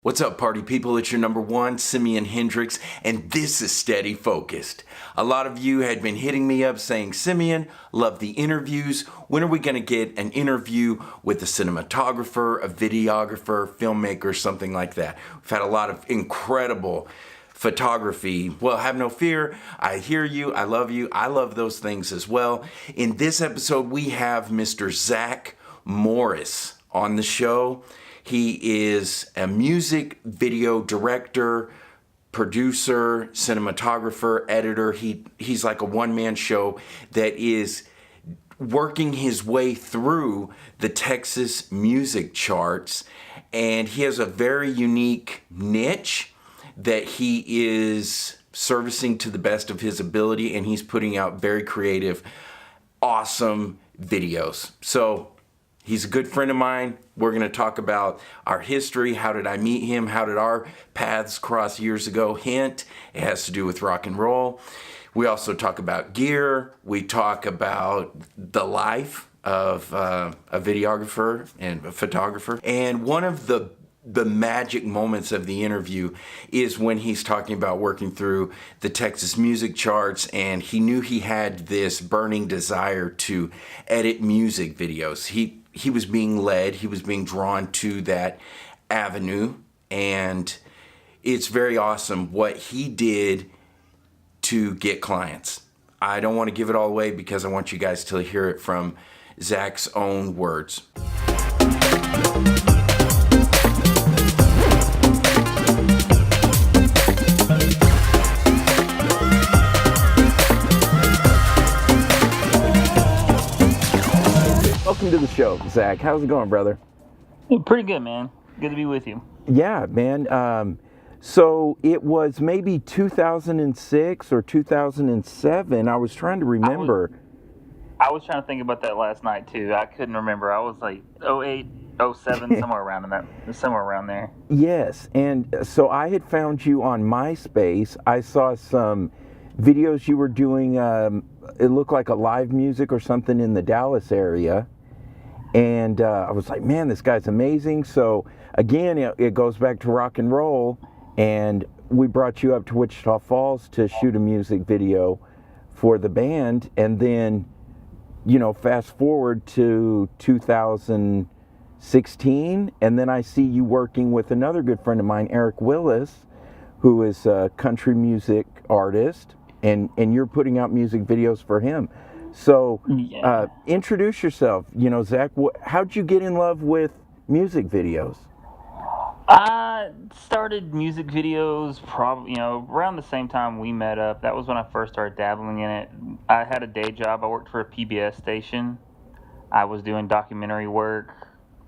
What's up, party people? It's your number one, SimeonHendrix, and this is Steady Focused. A lot of you had been hitting me up saying, Simeon, love the interviews. When are we going to get an interview with a cinematographer, a videographer, filmmaker, something like that? We've had a lot of incredible photography. Well, have no fear. I hear you. I love you. I love those things as well. In this episode, we have Mr. Zack Morris on the show. He is a music video director, producer, cinematographer, editor. He's like a one-man show that is working his way through the Texas music charts. And he has a very unique niche that he is servicing to the best of his ability. And he's putting out very creative, awesome videos. So he's a good friend of mine. We're going to talk about our history. How did I meet him? How did our paths cross years ago? Hint, it has to do with rock and roll. We also talk about gear. We talk about the life of a videographer and a photographer. And one of the magic moments of the interview is when he's talking about working through the Texas music charts, and he knew he had this burning desire to edit music videos. He was being led, he was being drawn to that avenue, and it's very awesome what he did to get clients. I don't want to give it all away because I want you guys to hear it from Zack's own words. Welcome to the show, Zack. How's it going, brother? Pretty good, man. Good to be with you. Yeah, man. So it was maybe 2006 or 2007. I was trying to remember. I was trying to think about that last night, too. I couldn't remember. I was like 08, 07, somewhere around there. Yes, and so I had found you on MySpace. I saw some videos you were doing. It looked like a live music or something in the Dallas area. And I was like, man, this guy's amazing. So again, it goes back to rock and roll. And we brought you up to Wichita Falls to shoot a music video for the band. And then, fast forward to 2016. And then I see you working with another good friend of mine, Eric Willis, who is a country music artist. And you're putting out music videos for him. So introduce yourself. Zack, how'd you get in love with music videos? I started music videos probably, around the same time we met up. That was when I first started dabbling in it. I had a day job. I worked for a PBS station. I was doing documentary work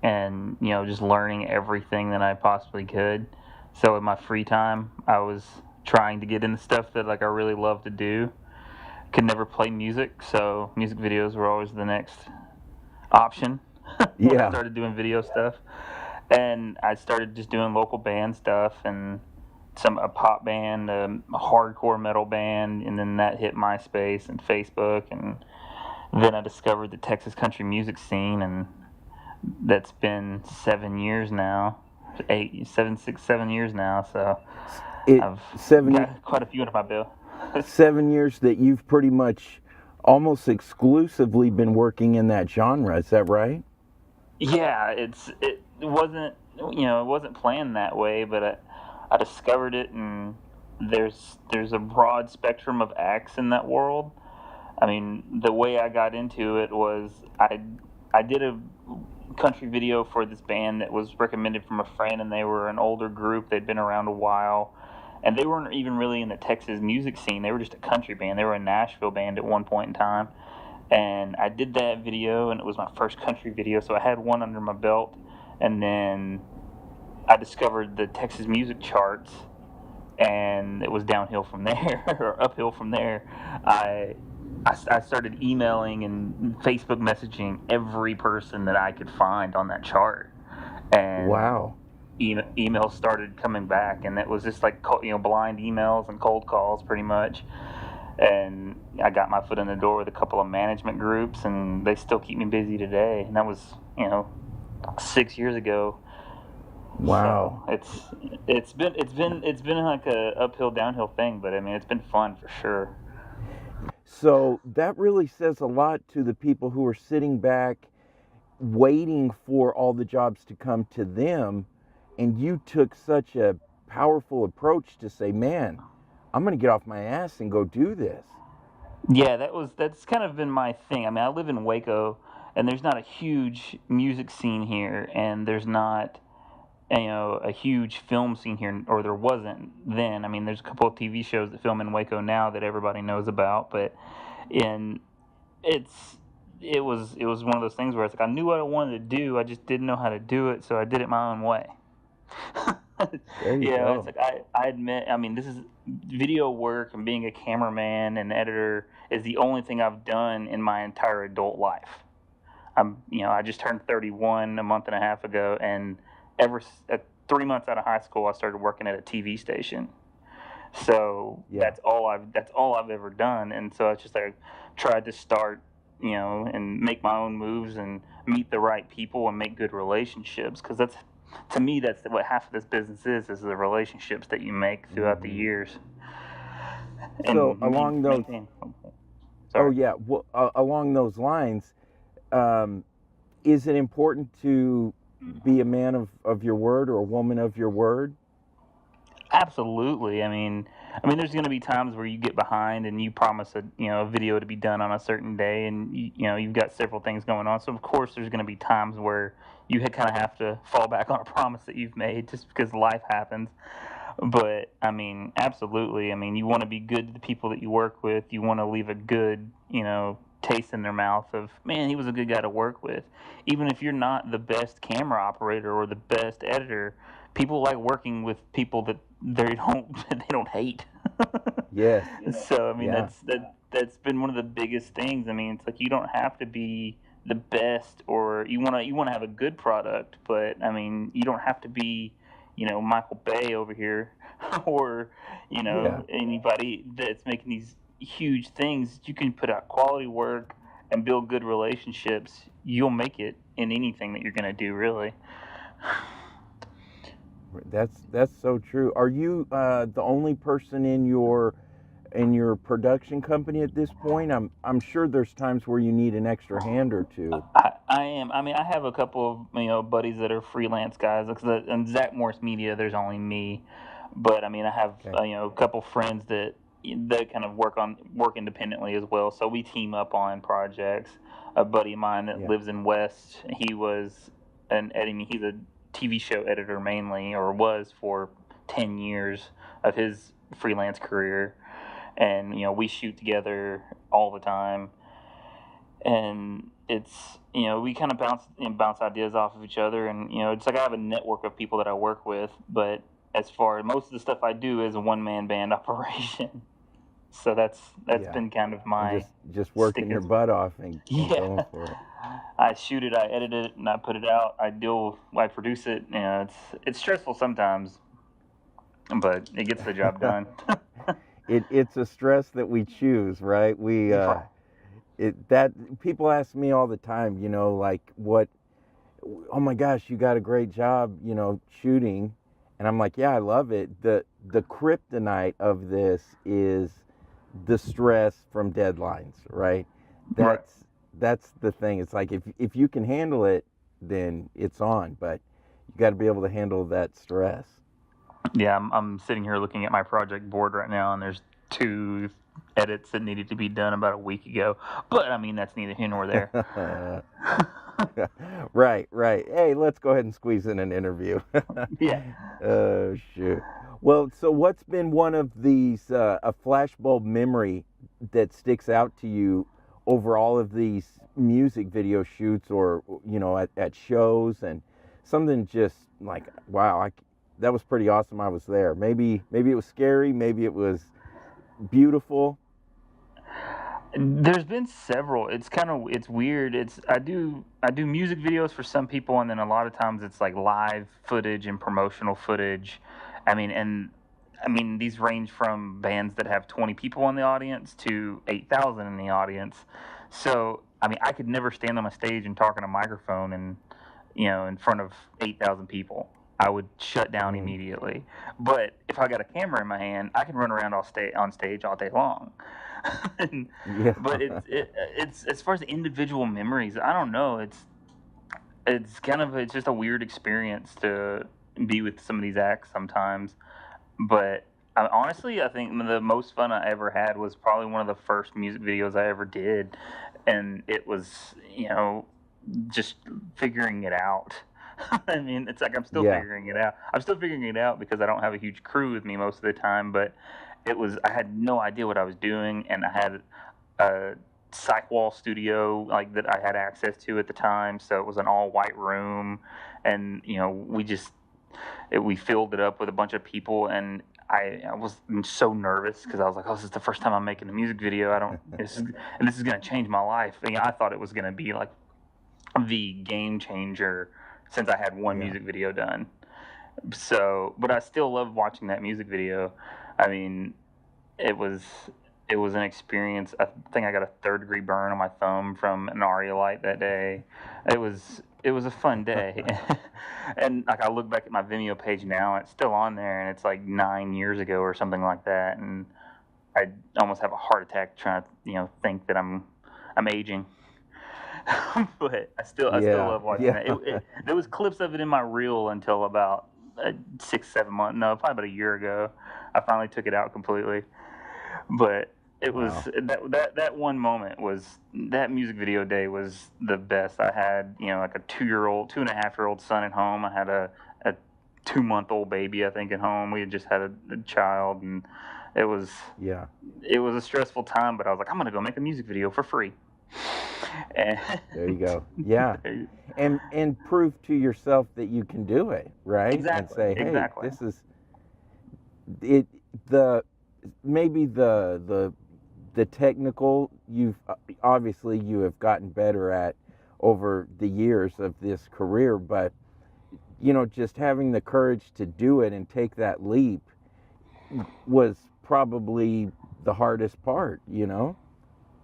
and, just learning everything that I possibly could. So in my free time, I was trying to get into stuff that I really love to do. Could never play music, so music videos were always the next option. When I started doing video stuff. And I started just doing local band stuff and a pop band, a hardcore metal band, and then that hit MySpace and Facebook, and then I discovered the Texas country music scene, and that's been 7 years now. 7 years now, so I've got quite a few under my belt. 7 years that you've pretty much almost exclusively been working in that genre, is that right? Yeah, it wasn't planned that way, but I discovered it, and there's a broad spectrum of acts in that world. I mean, the way I got into it was I did a country video for this band that was recommended from a friend, and they were an older group. They'd been around a while. And they weren't even really in the Texas music scene. They were just a country band. They were a Nashville band at one point in time. And I did that video, and it was my first country video, so I had one under my belt. And then I discovered the Texas music charts, and it was downhill from there, or uphill from there. I started emailing and Facebook messaging every person that I could find on that chart. And wow. Emails started coming back, and it was just blind emails and cold calls pretty much. And I got my foot in the door with a couple of management groups, and they still keep me busy today. And that was 6 years ago. So Wow. it's been like a uphill downhill thing, but I mean it's been fun for sure. So that really says a lot to the people who are sitting back waiting for all the jobs to come to them. And you took such a powerful approach to say, man, I'm going to get off my ass and go do this. Yeah, that's kind of been my thing. I mean, I live in Waco, and there's not a huge music scene here, and there's not a huge film scene here, or there wasn't then. I mean, there's a couple of TV shows that film in Waco now that everybody knows about, but in it's it was one of those things where it's like I knew what I wanted to do, I just didn't know how to do it, so I did it my own way. There you It's go. like I admit, I mean, this is video work and being a cameraman and editor is the only thing I've done in my entire adult life. I just turned 31 a month and a half ago, and at 3 months out of high school, I started working at a TV station. So Yeah. that's all I've ever done, and so it's just like tried to start, and make my own moves and meet the right people and make good relationships because that's to me that's what half of this business is the relationships that you make throughout the Hmm. years So and along those, maintain. oh Sorry. yeah, well, along those lines, um, is it important to be a man of your word or a woman of your word? Absolutely. I mean, there's going to be times where you get behind and you promise a video to be done on a certain day, and you've got several things going on. So of course, there's going to be times where you kind of have to fall back on a promise that you've made just because life happens. But I mean, absolutely. I mean, you want to be good to the people that you work with. You want to leave a good, taste in their mouth of, man, he was a good guy to work with. Even if you're not the best camera operator or the best editor, people like working with people that they don't they don't hate. Yes. So I mean, Yeah. that's been one of the biggest things. I mean, it's like you don't have to be the best, or you want to have a good product, but I mean, you don't have to be, Michael Bay over here, or Yeah. anybody that's making these huge things. You can put out quality work and build good relationships. You'll make it in anything that you're gonna do, really. That's so true. Are you the only person in your production company at this point? I'm sure there's times where you need an extra hand or two. I am. I mean, I have a couple of buddies that are freelance guys. Because in Zack Morris Media, there's only me, but I mean, I have Okay. a couple friends that kind of work independently as well. So we team up on projects. A buddy of mine that Yeah. lives in West, he was an editing. He's a TV show editor mainly, or was for 10 years of his freelance career, and we shoot together all the time, and it's we kind of bounce ideas off of each other, and it's like I have a network of people that I work with, but as far most of the stuff I do is a one-man band operation. So that's Yeah. been kind of And my just stick working your is butt off and yeah. going for it. I shoot it, I edit it, and I put it out. I produce it. It's stressful sometimes, but it gets the job done. It's a stress that we choose, right? We Right. it that people ask me all the time, like what, oh my gosh, you got a great job, shooting. And I'm like, yeah, I love it. The kryptonite of this is the stress from deadlines, right? Right. That's the thing. It's like if you can handle it, then it's on, but you got to be able to handle that stress. Yeah, I'm sitting here looking at my project board right now, and there's two edits that needed to be done about a week ago. But I mean, that's neither here nor there. Right, right. Hey, let's go ahead and squeeze in an interview. Yeah. Oh, shoot. Well, so what's been one of these, a flashbulb memory that sticks out to you over all of these music video shoots or, at shows, and something just like, wow, that was pretty awesome. I was there. Maybe it was scary. Maybe it was beautiful. There's been several. It's weird. I do music videos for some people, and then a lot of times it's like live footage and promotional footage. I mean these range from bands that have 20 people in the audience to 8,000 in the audience. So I mean I could never stand on a stage and talk on a microphone and in front of 8,000 people. I would shut down immediately. But if I got a camera in my hand, I can run around on stage all day long. And, Yeah. but it's as far as the individual memories, I don't know. It's just a weird experience to be with some of these acts sometimes. But honestly, I think the most fun I ever had was probably one of the first music videos I ever did, and it was, just figuring it out. I mean, it's like I'm still Yeah. figuring it out. I'm still figuring it out because I don't have a huge crew with me most of the time, but I had no idea what I was doing, and I had a Psych Wall studio like that I had access to at the time, so it was an all white room, and we filled it up with a bunch of people, and I was so nervous because I was like, oh, this is the first time I'm making a music video. This is going to change my life. I thought it was going to be like the game changer since I had one music video done. So, but I still love watching that music video. I mean, it was an experience. I think I got a third-degree burn on my thumb from an Aria light that day. It was a fun day. And like I look back at my Vimeo page now, it's still on there, and it's like 9 years ago or something like that. And I almost have a heart attack trying to think that I'm aging. But I still love watching that. There was clips of it in my reel until about 6-7 months. No, probably about a year ago. I finally took it out completely. But it was that one moment that music video day was the best. I had like a 2.5-year-old son at home. I had a 2-month-old baby I think at home. We had just had a child, and it was a stressful time. But I was like, I'm gonna go make a music video for free. And there you go. Yeah, and prove to yourself that you can do it, right? Exactly. And say, hey, exactly. this is it. Maybe the technical you have gotten better at over the years of this career, but just having the courage to do it and take that leap was probably the hardest part. No,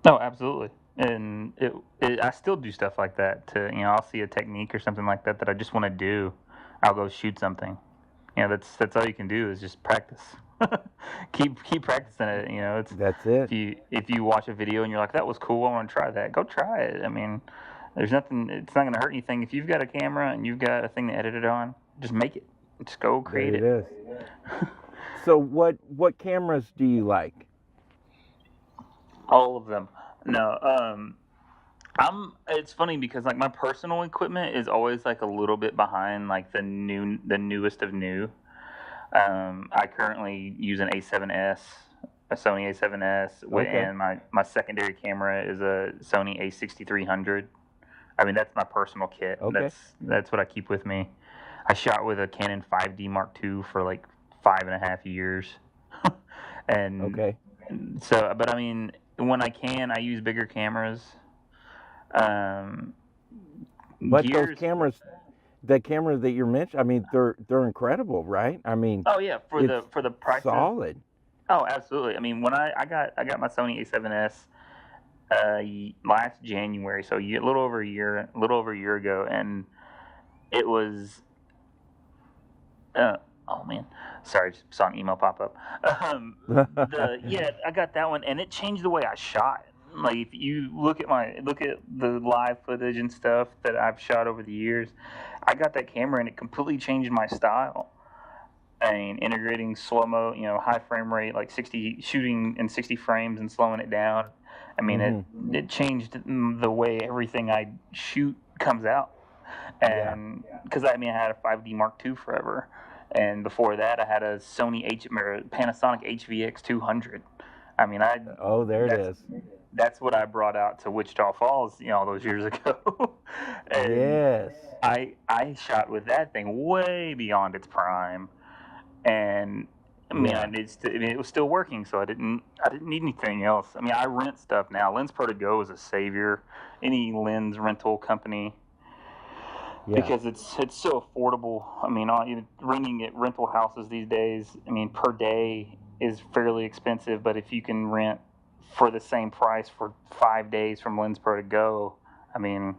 absolutely. And I still do stuff like that. I'll see a technique or something like that I just want to do. I'll go shoot something. That's all you can do is just practice. keep practicing it. That's it. If you watch a video and you're like, that was cool, I want to try that. Go try it. I mean, there's nothing. It's not going to hurt anything. If you've got a camera and you've got a thing to edit it on, just make it. Just go create it. There it is. So what cameras do you like? All of them. No, it's funny because like my personal equipment is always like a little bit behind like the newest of new. I currently use an A7S, a Sony A7S, and my secondary camera is a Sony A6300. I mean, that's my personal kit. Okay. That's what I keep with me. I shot with a Canon 5D Mark II for like 5.5 years. And so, but I mean, when I can, I use bigger cameras. But those cameras, the camera that you're mentioning, I mean, they're incredible, right? I mean, oh yeah, for the price, solid. Oh, absolutely. I mean, when I got my Sony A7S last January, so a little over a year ago, and it was oh man, sorry, just saw an email pop up. I got that one, and it changed the way I shot. Like if you look at the live footage and stuff that I've shot over the years, I got that camera and it completely changed my style. I mean, integrating slow-mo, high frame rate, like shooting in 60 frames and slowing it down. I mean, it changed the way everything I shoot comes out. And because I had a 5D Mark II forever, and before that I had a Panasonic HVX 200. I mean, there it is. That's what I brought out to Wichita Falls, all those years ago. And yes. I shot with that thing way beyond its prime, and it was still working, so I didn't need anything else. I mean, I rent stuff now. Lens Pro to Go is a savior. Any lens rental company. Yeah. Because it's so affordable. I mean, renting at rental houses these days, I mean, per day is fairly expensive, but if you can rent for the same price for 5 days from Lens Pro to Go, I mean,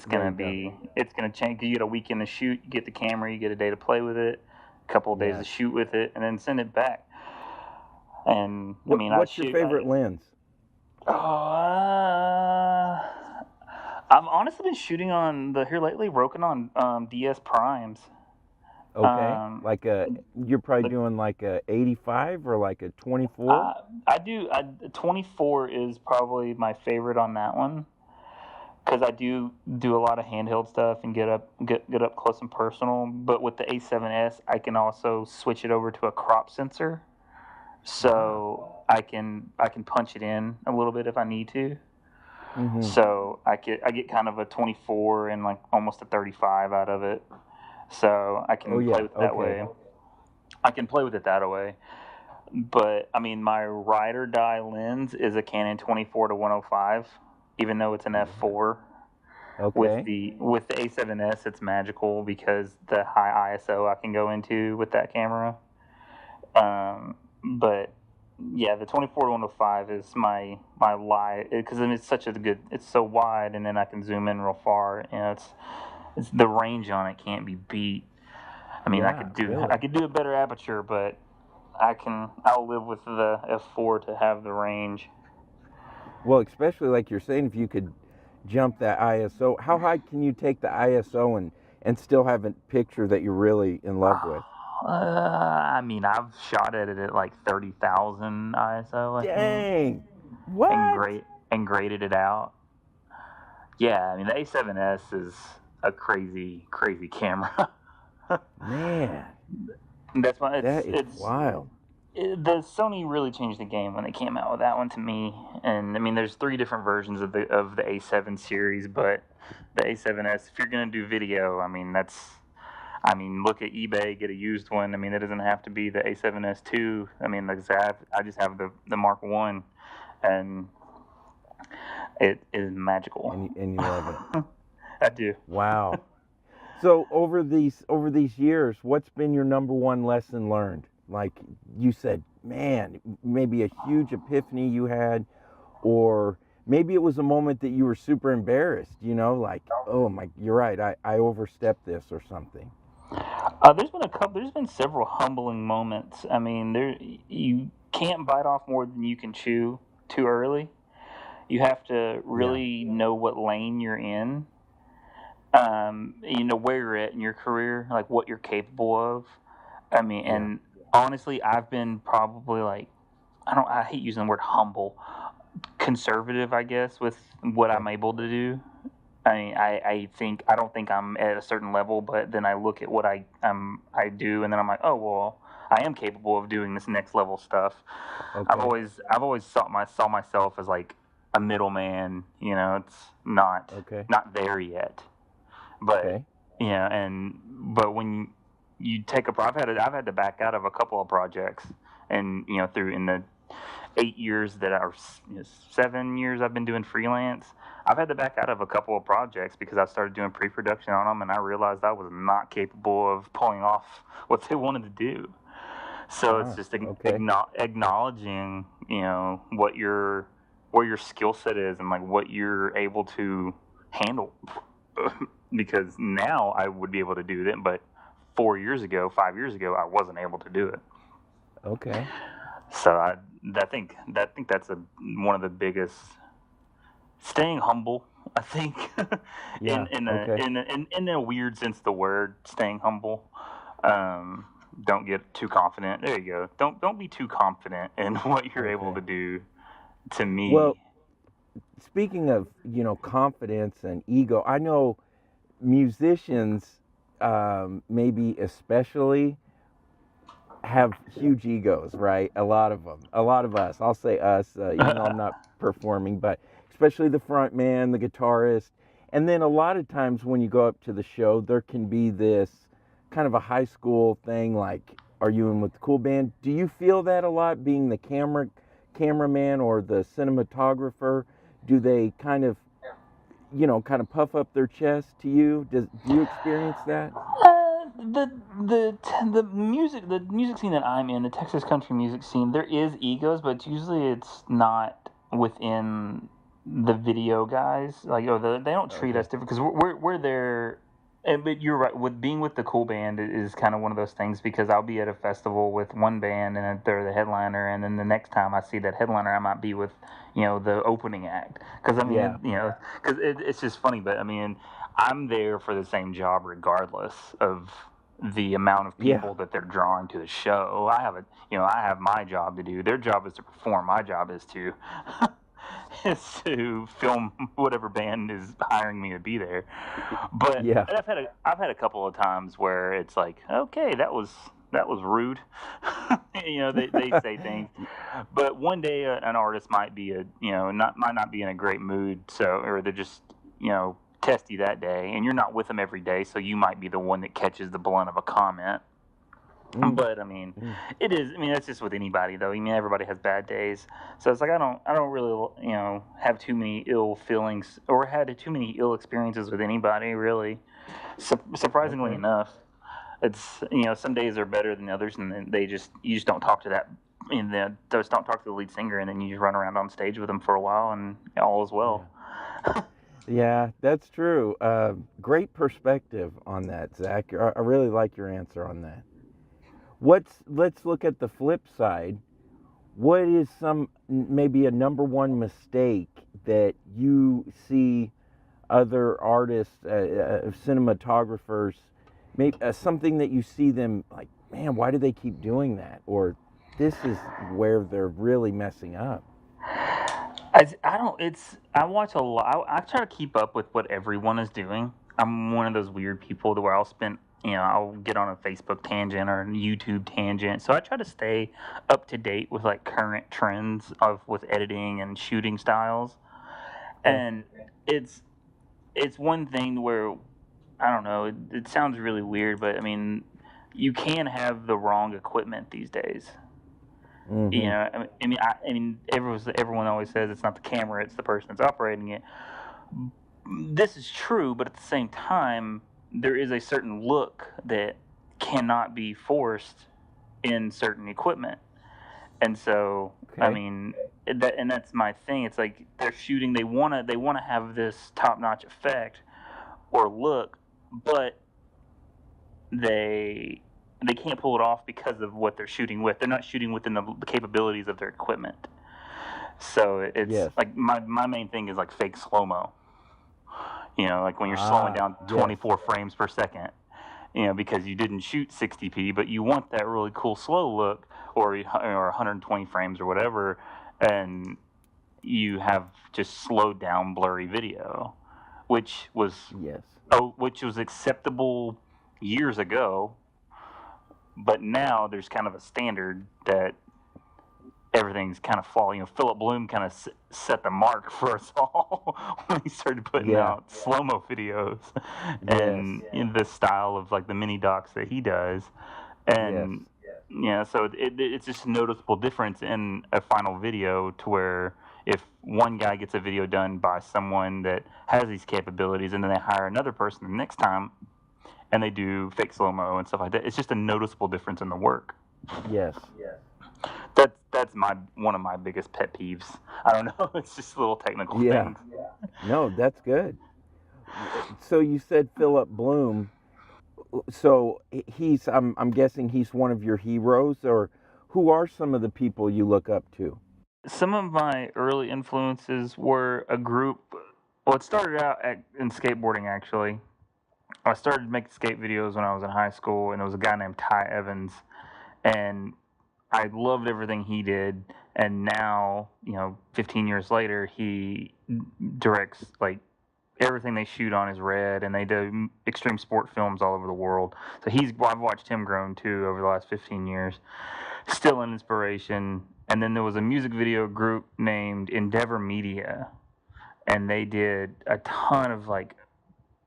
There you go. It's gonna change. You get a weekend to shoot, you get the camera, you get a day to play with it, a couple of days to Yes. shoot with it, and then send it back. And I mean, I What's your shoot. favorite lens? I've honestly been shooting on the here lately, working on DS primes. Okay, Um, like a you're probably the doing like a 85 or like a 24. I do. 24 is probably my favorite on that one because I do a lot of handheld stuff and get up close and personal. But with the A7S, I can also switch it over to a crop sensor, Ah. so I can punch it in a little bit if I need to. Mm-hmm. So I get kind of a 24 and like almost a 35 out of it. So I Oh can play yeah. with it that Okay. way. I can play with it that way. But I mean, my ride or die lens is a Canon 24 to 105, even though it's an f4. Okay. With the A7S, it's magical because the high ISO I can go into with that camera. But yeah, the 24 to 105 is my light because it's such a good. It's so wide, and then I can zoom in real far. You know, it's the range on it can't be beat. I mean, Yeah. I Really. could do a better aperture, but I'll live with the f4 to have the range. Well, especially like you're saying, if you could jump that ISO, how high can you take the ISO and still have a picture that you're really in love with? I mean, I've shot at it at like 30,000 ISO, I think, Dang. and What? graded it out. Yeah, I mean, the A7S is a crazy camera. Man, That's why that is wild. the Sony really changed the game when they came out with that one to me. And I mean, there's three different versions of the A7 series, but the A7S, if you're gonna do video, I mean, look at eBay, get a used one. I mean, it doesn't have to be the A7S2. I mean, I just have the Mark One, and it is magical. And you love it. I do. Wow. So over these years, what's been your number one lesson learned? Like you said, man, maybe a huge epiphany you had, or maybe it was a moment that you were super embarrassed, like, oh my, you're right, I overstepped this or something. There's been several humbling moments. I mean, you can't bite off more than you can chew too early. You have to Yeah, really know what lane you're in. You know where you're at in your career, like what you're capable of. I mean, yeah, and honestly, I've been probably like I hate using the word humble, conservative, I guess, with what okay, I'm able to do. I mean, I don't think I'm at a certain level, but then I look at what I do, and then I'm like, oh well, I am capable of doing this next level stuff. okay, I've always saw myself as like a middleman. You know, it's okay, not there yet, but okay, yeah, but when you take I've had to back out of a couple of projects, and you know through in the 8 years that are 7 years I've been doing freelance. I've had to back out of a couple of projects because I started doing pre-production on them, and I realized I was not capable of pulling off what they wanted to do. So it's ah, just okay, acknowledging, you know, where your skill set is and like what you're able to handle. Because now I would be able to do that, but 4 years ago, 5 years ago, I wasn't able to do it. okay, So I think that's one of the biggest staying humble. I think yeah, okay, in a weird sense of the word, staying humble. Um, don't get too confident. There you go. Don't be too confident in what you're able okay. to do. To Well, me, speaking of confidence and ego, I know musicians, maybe especially, have huge egos, right? A lot of them, a lot of us. I'll say us, even though I'm not performing, but especially the front man, the guitarist. And then a lot of times when you go up to the show, there can be this kind of a high school thing like, are you in with the cool band? Do you feel that a lot being the cameraman or the cinematographer? Do they kind of puff up their chest to you? Do you experience that? the music scene that I'm in, the Texas country music scene, there is egos, but usually it's not within the video guys, like, they don't treat Okay. us different because we're there. And but you're right. With being with the cool band is kind of one of those things because I'll be at a festival with one band and they're the headliner, and then the next time I see that headliner, I might be with the opening act. Because I mean, Yeah. because it's just funny. But I mean, I'm there for the same job regardless of the amount of Yeah. people that they're drawing to the show. I have my job to do. Their job is to perform. My job is to is to film whatever band is hiring me to be there. But Yeah. I've had a couple of times where it's like, okay, that was rude. They say things, but one day an artist might be might not be in a great mood, or they're just testy that day, and you're not with them every day, so you might be the one that catches the blunt of a comment. Mm, But I mean, mm. it is. I mean, that's just with anybody, though. I mean, everybody has bad days, so it's like I don't really, have too many ill feelings or had too many ill experiences with anybody, really. Surprisingly Okay. enough, it's some days are better than others, and then you just don't talk to that, and then just don't talk to the lead singer, and then you just run around on stage with them for a while, and all is Yeah. well. Yeah, that's true. Great perspective on that, Zach. I really like your answer on that. Let's look at the flip side. What is maybe a number one mistake that you see other artists, cinematographers, maybe something that you see them like, man, why do they keep doing that? Or this is where they're really messing up. I don't. I watch a lot. I try to keep up with what everyone is doing. I'm one of those weird people to where I'll get on a Facebook tangent or a YouTube tangent. So I try to stay up to date with like current trends with editing and shooting styles. Okay. And it's it's one thing where I don't know. It sounds really weird, but I mean, you can have the wrong equipment these days. Mm-hmm. Everyone always says it's not the camera, it's the person that's operating it. This is true, but at the same time, there is a certain look that cannot be forced in certain equipment. And so, I Okay. mean, that's my thing. It's like they're shooting. They wanna have this top notch effect or look, but they they can't pull it off because of what they're shooting with. They're not shooting within the capabilities of their equipment. So it's Yes. like my main thing is like fake slow mo. Like when you're slowing Ah, down yes. 24 frames per second. Because you didn't shoot 60p, but you want that really cool slow look, or 120 frames or whatever, and you have just slowed down blurry video, which was Yes. which was acceptable years ago, but now there's kind of a standard that everything's kind of falling. Philip Bloom kind of set the mark for us all when he started putting Yeah. out slow mo videos Yes. and in the style of like the mini docs that he does. Yes. And so it's just a noticeable difference in a final video to where if one guy gets a video done by someone that has these capabilities and then they hire another person the next time and they do fake slow mo and stuff like that, it's just a noticeable difference in the work. Yes. That's one of my biggest pet peeves. I don't know. It's just little technical Yeah. things. No, that's good. So you said Philip Bloom. So I'm guessing he's one of your heroes, or who are some of the people you look up to? Some of my early influences were a group. Well, it started out in skateboarding actually. I started making skate videos when I was in high school, and there was a guy named Ty Evans, and I loved everything he did. And now, 15 years later, he directs like everything they shoot on is red, and they do extreme sport films all over the world. So I've watched him grow too over the last 15 years. Still an inspiration. And then there was a music video group named Endeavor Media, and they did a ton of like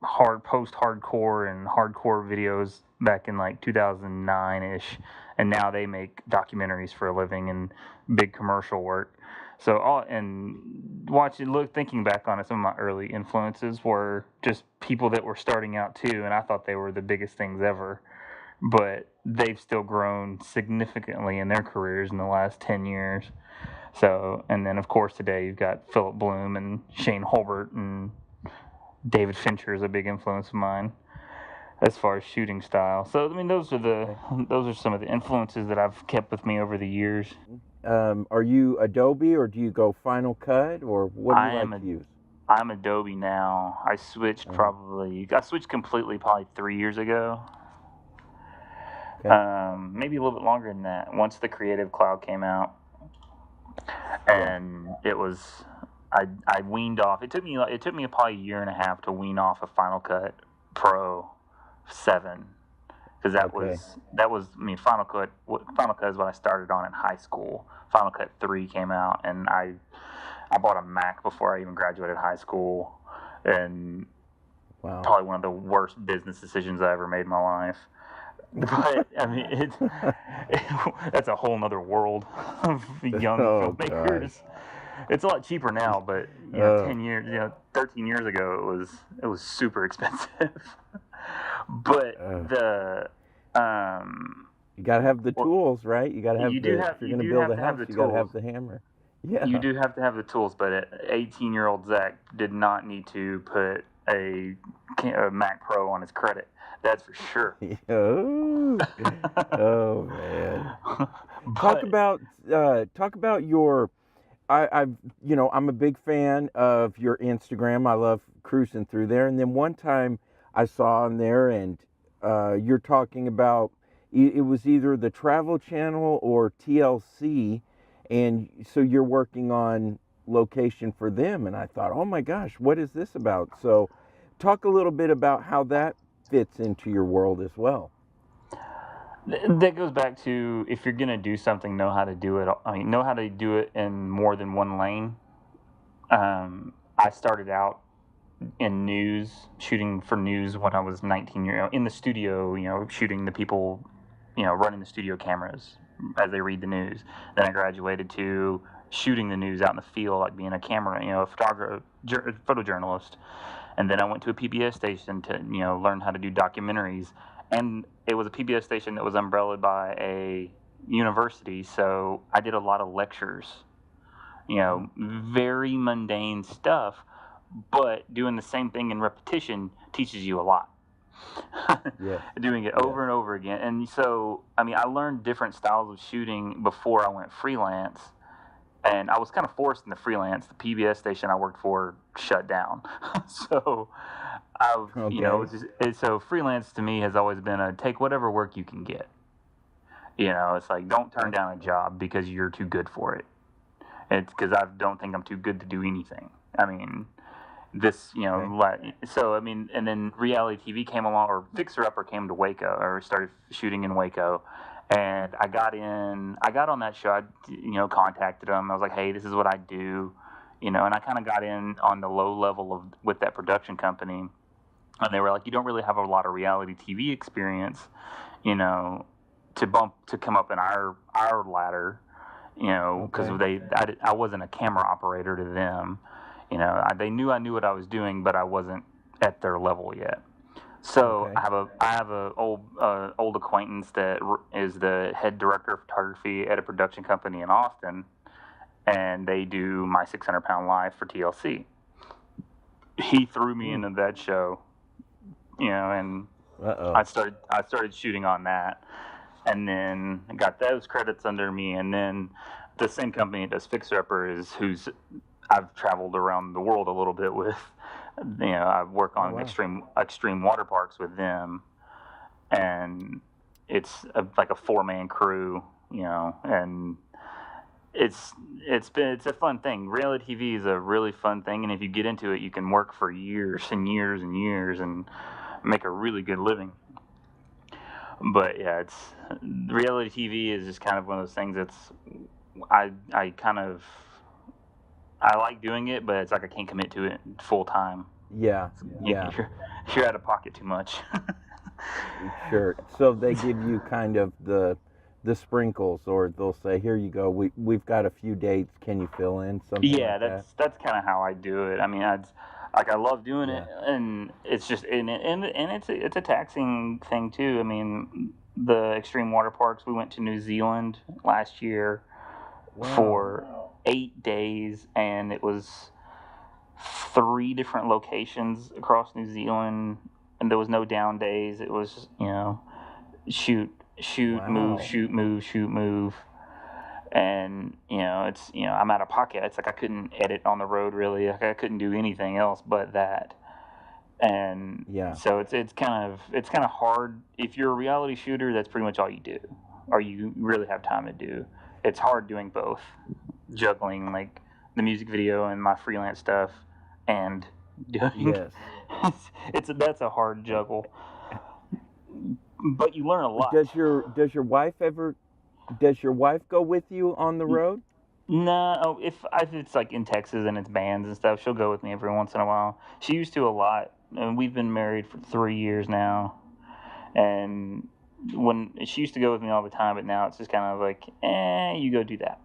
hardcore and hardcore videos back in like 2009 ish, and now they make documentaries for a living and big commercial work. So thinking back on it, some of my early influences were just people that were starting out too, and I thought they were the biggest things ever. But they've still grown significantly in their careers in the last 10 years. So, and then of course today you've got Philip Bloom and Shane Holbert, and David Fincher is a big influence of mine as far as shooting style. So I mean, those are some of the influences that I've kept with me over the years. Are you Adobe, or do you go Final Cut, or what do you like to use? I'm Adobe now. I switched completely probably 3 years ago. Okay. Maybe a little bit longer than that. Once the Creative Cloud came out, and it was, I weaned off. It took me probably a year and a half to wean off of Final Cut Pro 7, because that was I mean, Final Cut is what I started on in high school. Final Cut 3 came out, and I bought a Mac before I even graduated high school, and probably one of the worst business decisions I ever made in my life. But I mean, that's a whole nother world of young filmmakers. Gosh. It's a lot cheaper now, but 13 years ago, it was super expensive. But you gotta have the tools, right? You gotta have if you're gonna build a house, you gotta have the hammer. Yeah. You do have to have the tools, but 18-year-old Zack did not need to put a Mac Pro on his credit. That's for sure. Oh man. Talk about your. I'm a big fan of your Instagram. I love cruising through there. And then one time I saw on there, and you're talking about, it was either the Travel Channel or TLC, and so you're working on location for them. And I thought, oh my gosh, what is this about? So talk a little bit about how that fits into your world as well. That goes back to, if you're gonna do something, know how to do it. I mean, know how to do it in more than one lane. I started out in news, shooting for news when I was 19 years old, in the studio, shooting the people, running the studio cameras as they read the news. Then I graduated to shooting the news out in the field, like being a camera, a photographer, photojournalist. And then I went to a PBS station to, learn how to do documentaries. And it was a PBS station that was umbrellaed by a university, so I did a lot of lectures. Very mundane stuff, but doing the same thing in repetition teaches you a lot. Doing it over and over again. And so, I mean, I learned different styles of shooting before I went freelance. And I was kind of forced into freelance. The PBS station I worked for shut down. So, so freelance to me has always been a take whatever work you can get. It's like, don't turn down a job because you're too good for it. It's because I don't think I'm too good to do anything. I mean, so, I mean, and then reality TV came along, or Fixer Upper came to Waco, or started shooting in Waco. And I got on that show. I, contacted them. I was like, hey, this is what I do, and I kind of got in on the low level with that production company. And they were like, you don't really have a lot of reality TV experience, to come up in our ladder, because I wasn't a camera operator to them. They knew I knew what I was doing, but I wasn't at their level yet. So I have a old acquaintance that is the head director of photography at a production company in Austin, and they do My 600 Pound Life for TLC. He threw me into that show, and I started shooting on that, and then I got those credits under me, and then the same company that does Fixer Upper who's I've traveled around the world a little bit with. I work on extreme water parks with them, and it's like a 4-man crew, and it's a fun thing. Reality TV is a really fun thing, and if you get into it, you can work for years and years and years and make a really good living. But yeah, reality TV is just kind of one of those things that's I like doing it, but it's like I can't commit to it full time. Yeah. You're out of pocket too much. Sure. So they give you kind of the sprinkles, or they'll say, "Here you go. We've got a few dates. Can you fill in something?" Yeah, that's kind of how I do it. I mean, I love doing it, and it's just and it's a taxing thing too. I mean, the extreme water parks. We went to New Zealand last year for 8 days, and it was 3 different locations across New Zealand, and there was no down days. It was, shoot, Wow. shoot, move. And, it's, I'm out of pocket. It's like I couldn't edit on the road, really. Like, I couldn't do anything else but that. And Yeah. so it's kind of hard. If you're a reality shooter, that's pretty much all you do, or you really have time to do. It's hard doing both, juggling like the music video and my freelance stuff, and doing Yes. that's a hard juggle. But you learn a lot. Does your wife go with you on the road? No, if it's like in Texas and it's bands and stuff, she'll go with me every once in a while. She used to a lot, and we've been married for 3 years now. And when she used to go with me all the time, but now it's just kind of like, you go do that.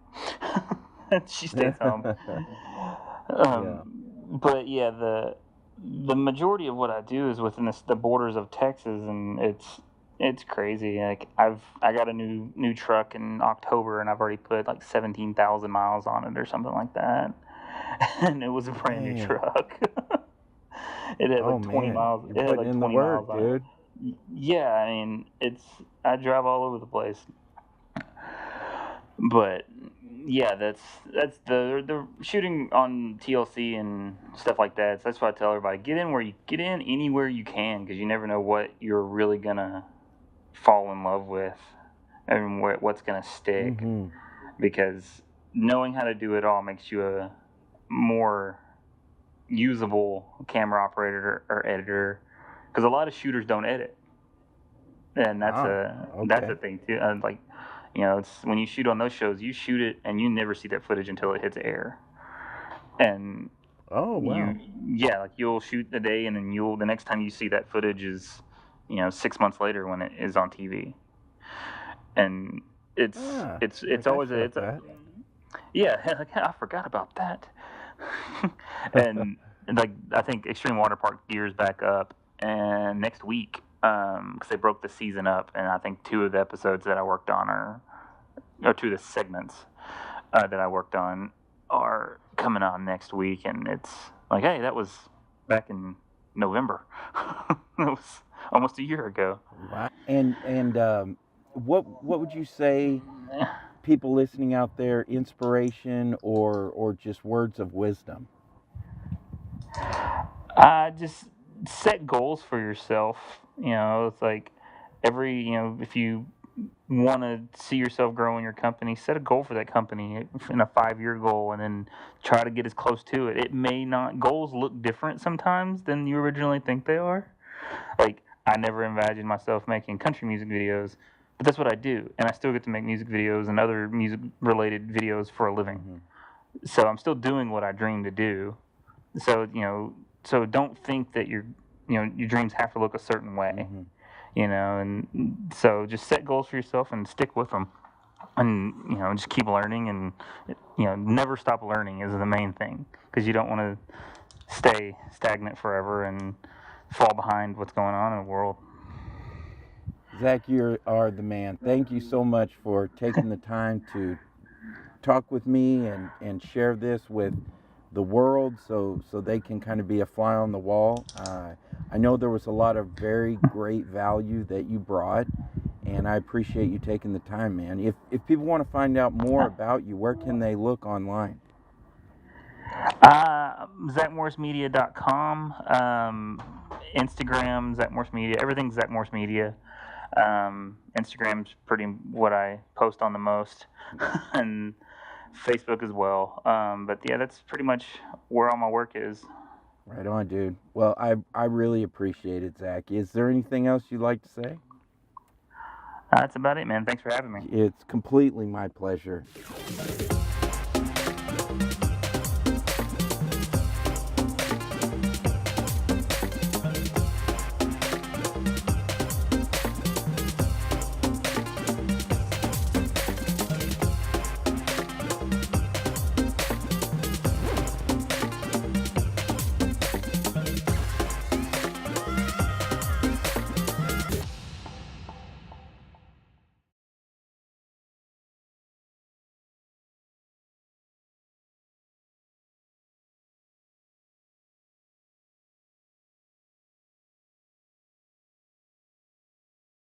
She stays home. Yeah. But yeah, the majority of what I do is within the borders of Texas, and it's crazy. Like I got a new truck in October, and I've already put like 17,000 miles on it or something like that. And it was a brand new Dang. truck. It had like 20 man. miles. You're It had putting like in 20 the work, miles on it. dude. Yeah, I mean, I drive all over the place. But yeah, that's the shooting on TLC and stuff like that. So that's why I tell everybody, get in anywhere you can, because you never know what you're really gonna fall in love with and what's gonna stick. Mm-hmm. Because knowing how to do it all makes you a more usable camera operator or editor. Because a lot of shooters don't edit, and that's okay. a thing too. Like, it's when you shoot on those shows, you shoot it and you never see that footage until it hits air. And Oh, wow. like you'll shoot the day, and then the next time you see that footage is, 6 months later when it is on TV. And it's always I forgot about that. And like I think Extreme Water Park gears back up, and next week, because they broke the season up, and I think 2 of the episodes that I worked on or 2 of the segments that I worked on are coming on next week, and it's like, hey, that was back in November. That was almost a year ago. Wow. And what would you say, people listening out there, inspiration or just words of wisdom? Just set goals for yourself. It's like if you want to see yourself grow in your company, set a goal for that company in a 5-year goal, and then try to get as close to it. It may not, goals look different sometimes than you originally think they are. Like, I never imagined myself making country music videos, but that's what I do, and I still get to make music videos and other music related videos for a living. Mm-hmm. So I'm still doing what I dream to do. So so don't think that your dreams have to look a certain way. Mm-hmm. And so just set goals for yourself and stick with them, and just keep learning, and never stop learning is the main thing, because you don't want to stay stagnant forever and fall behind what's going on in the world. Zach, you are the man. Thank you so much for taking the time to talk with me and share this with the world, so they can kind of be a fly on the wall. I know there was a lot of very great value that you brought, and I appreciate you taking the time, man. If people want to find out more about you, where can they look online? ZackMorrisMedia.com, Instagram, Zack Morris Media, everything's Zack Morris Media. Instagram's pretty what I post on the most, and Facebook as well. But yeah, that's pretty much where all my work is. Right on, dude. Well, I really appreciate it, Zach. Is there anything else you'd like to say? That's about it, man. Thanks for having me. It's completely my pleasure.